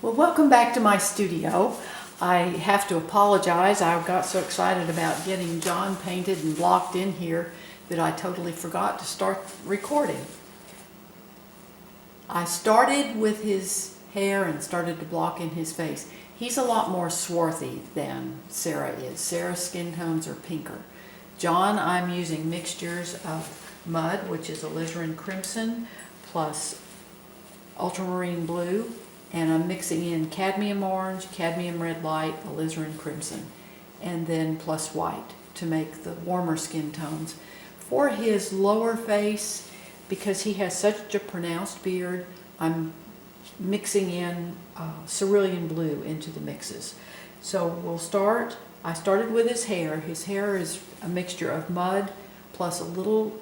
Well, welcome back to my studio. I have to apologize. I got so excited about getting John painted and blocked in here that I totally forgot to start recording. I started with his hair and started to block in his face. He's a lot more swarthy than Sarah is. Sarah's skin tones are pinker. John, I'm using mixtures of mud, which is alizarin crimson, plus ultramarine blue, and I'm mixing in cadmium orange, cadmium red light, alizarin crimson, and then plus white to make the warmer skin tones. For his lower face, because he has such a pronounced beard, I'm mixing in cerulean blue into the mixes. So we'll start. I started with his hair. His hair is a mixture of mud plus a little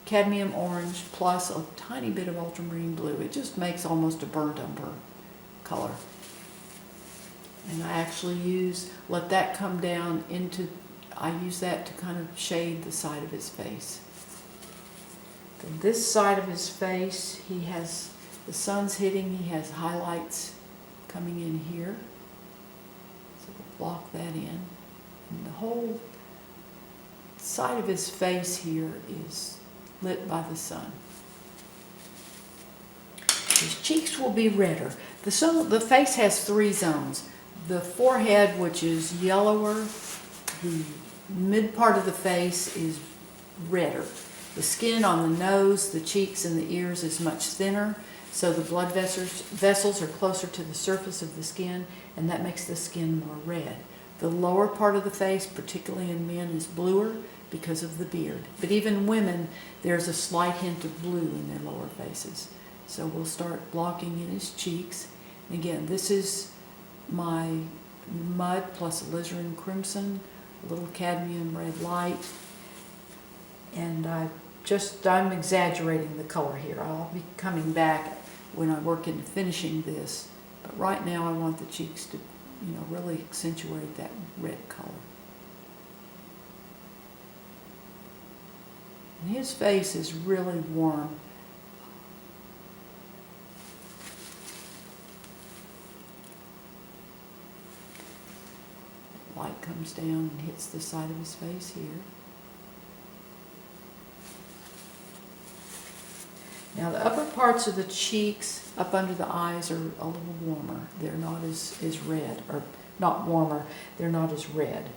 cadmium orange plus a tiny bit of ultramarine blue. It just makes almost a burnt umber color. And I actually let that come down into, I use that to kind of shade the side of his face. Then this side of his face, he has, the sun's hitting, he has highlights coming in here. So we'll block that in. And the whole side of his face here is lit by the sun. His cheeks will be redder. The face has three zones. The forehead, which is yellower, the mid part of the face is redder. The skin on the nose, the cheeks, and the ears is much thinner, so the blood vessels are closer to the surface of the skin, and that makes the skin more red. The lower part of the face, particularly in men, is bluer because of the beard. But even women, there's a slight hint of blue in their lower faces. So we'll start blocking in his cheeks. And again, this is my mud plus alizarin crimson, a little cadmium red light, and I'm exaggerating the color here. I'll be coming back when I work into finishing this, but right now I want the cheeks to, really accentuate that red color. And his face is really warm. Light comes down and hits the side of his face here. Now the upper parts of the cheeks up under the eyes are a little warmer. They're not as red, or not warmer, they're not as red.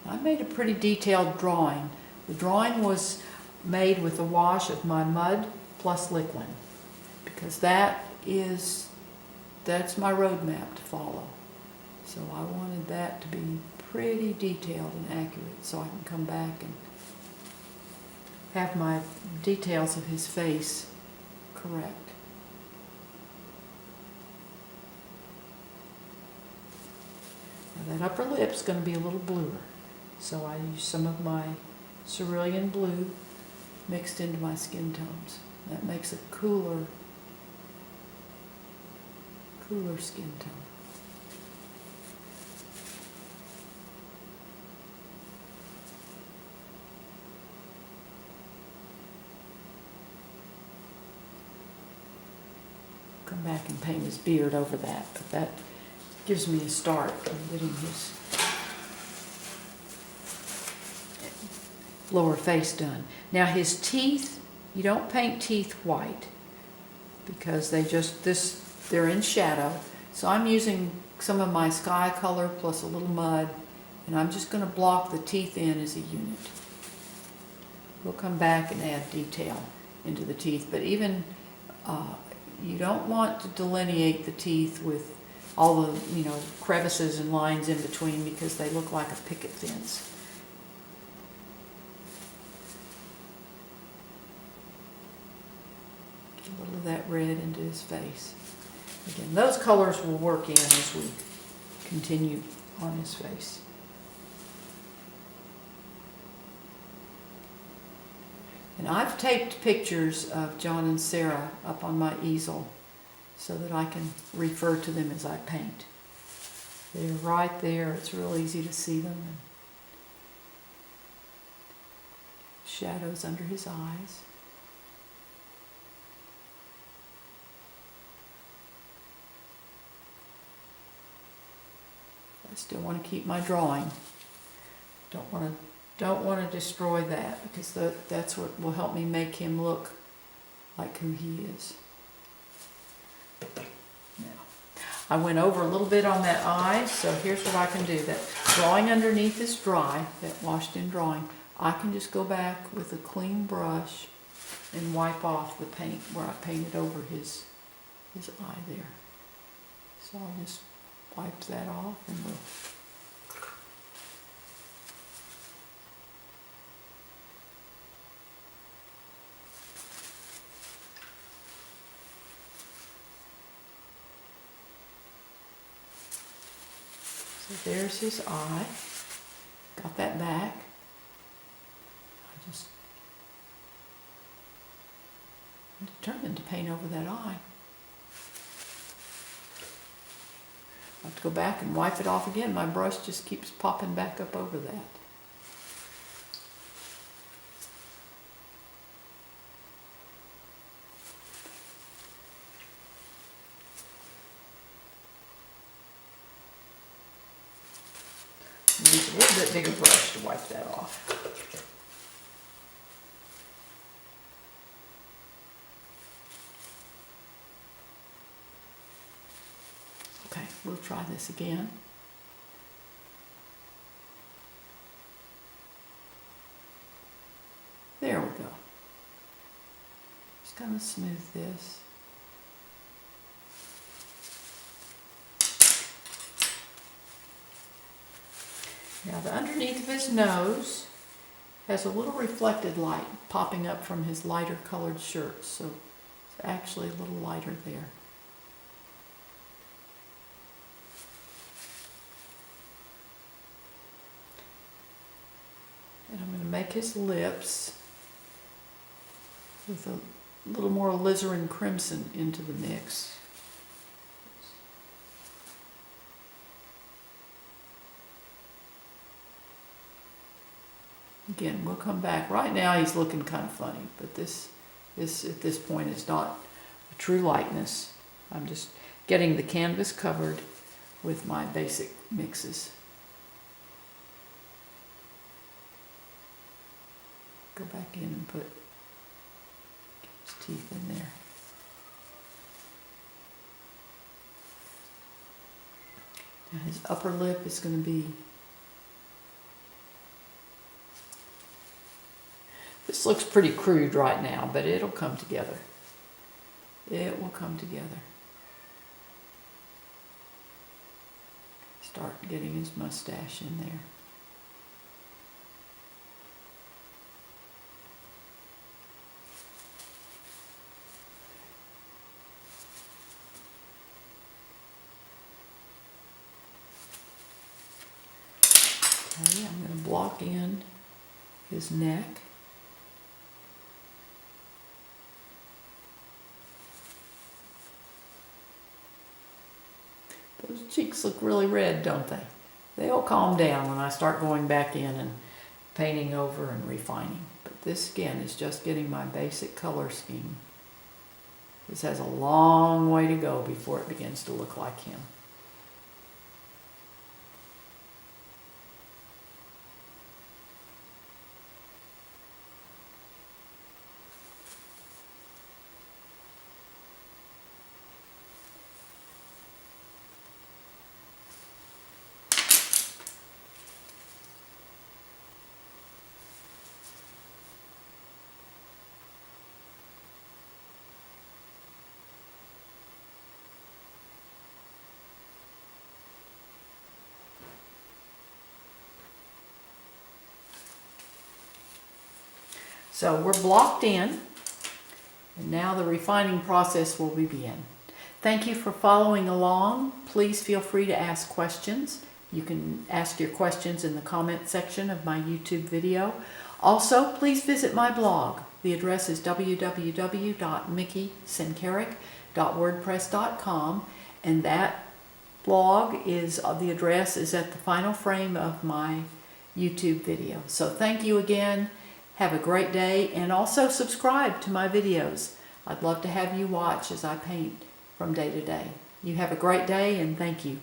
I made a pretty detailed drawing. The drawing was made with a wash of my mud plus liquid, because that's my roadmap to follow. So I wanted that to be pretty detailed and accurate so I can come back and have my details of his face correct. Now that upper lip's going to be a little bluer, so I use some of my cerulean blue mixed into my skin tones. That makes a cooler skin tone. Come back and paint his beard over that, but that gives me a start in getting his lower face done. Now his teeth, you don't paint teeth white because they're in shadow. So I'm using some of my sky color plus a little mud, and I'm just going to block the teeth in as a unit. We'll come back and add detail into the teeth, but even you don't want to delineate the teeth with all the crevices and lines in between, because they look like a picket fence. A little of that red into his face. Again, those colors will work in as we continue on his face. And I've taped pictures of John and Sarah up on my easel so that I can refer to them as I paint. They're right there. It's real easy to see them and shadows under his eyes. I still want to keep my drawing. Don't want to destroy that, because that's what will help me make him look like who he is. Now, I went over a little bit on that eye, so here's what I can do. That drawing underneath is dry, that washed in drawing. I can just go back with a clean brush and wipe off the paint where I painted over his eye there. So I'll just wipe that off and we'll so there's his eye. Got that back. I'm determined to paint over that eye. I have to go back and wipe it off again. My brush just keeps popping back up over that. Use a little bit bigger brush to wipe that off. Okay, we'll try this again. There we go. Just kind of smooth this. Now the underneath of his nose has a little reflected light popping up from his lighter colored shirt, so it's actually a little lighter there. And I'm going to make his lips with a little more alizarin crimson into the mix. Again, we'll come back. Right now he's looking kind of funny, but this at this point is not a true likeness. I'm just getting the canvas covered with my basic mixes. Go back in and put his teeth in there. Now his upper lip is going to be... This looks pretty crude right now, but it'll come together. It will come together. Start getting his mustache in there. Okay, I'm going to block in his neck. Those cheeks look really red, don't they? They'll calm down when I start going back in and painting over and refining. But this, again, is just getting my basic color scheme. This has a long way to go before it begins to look like him. So we're blocked in, and now the refining process will begin. Thank you for following along. Please feel free to ask questions. You can ask your questions in the comment section of my YouTube video. Also, please visit my blog. The address is www.mickeysenkarik.wordpress.com, and that blog the address is at the final frame of my YouTube video. So thank you again. Have a great day, and also subscribe to my videos. I'd love to have you watch as I paint from day to day. You have a great day, and thank you.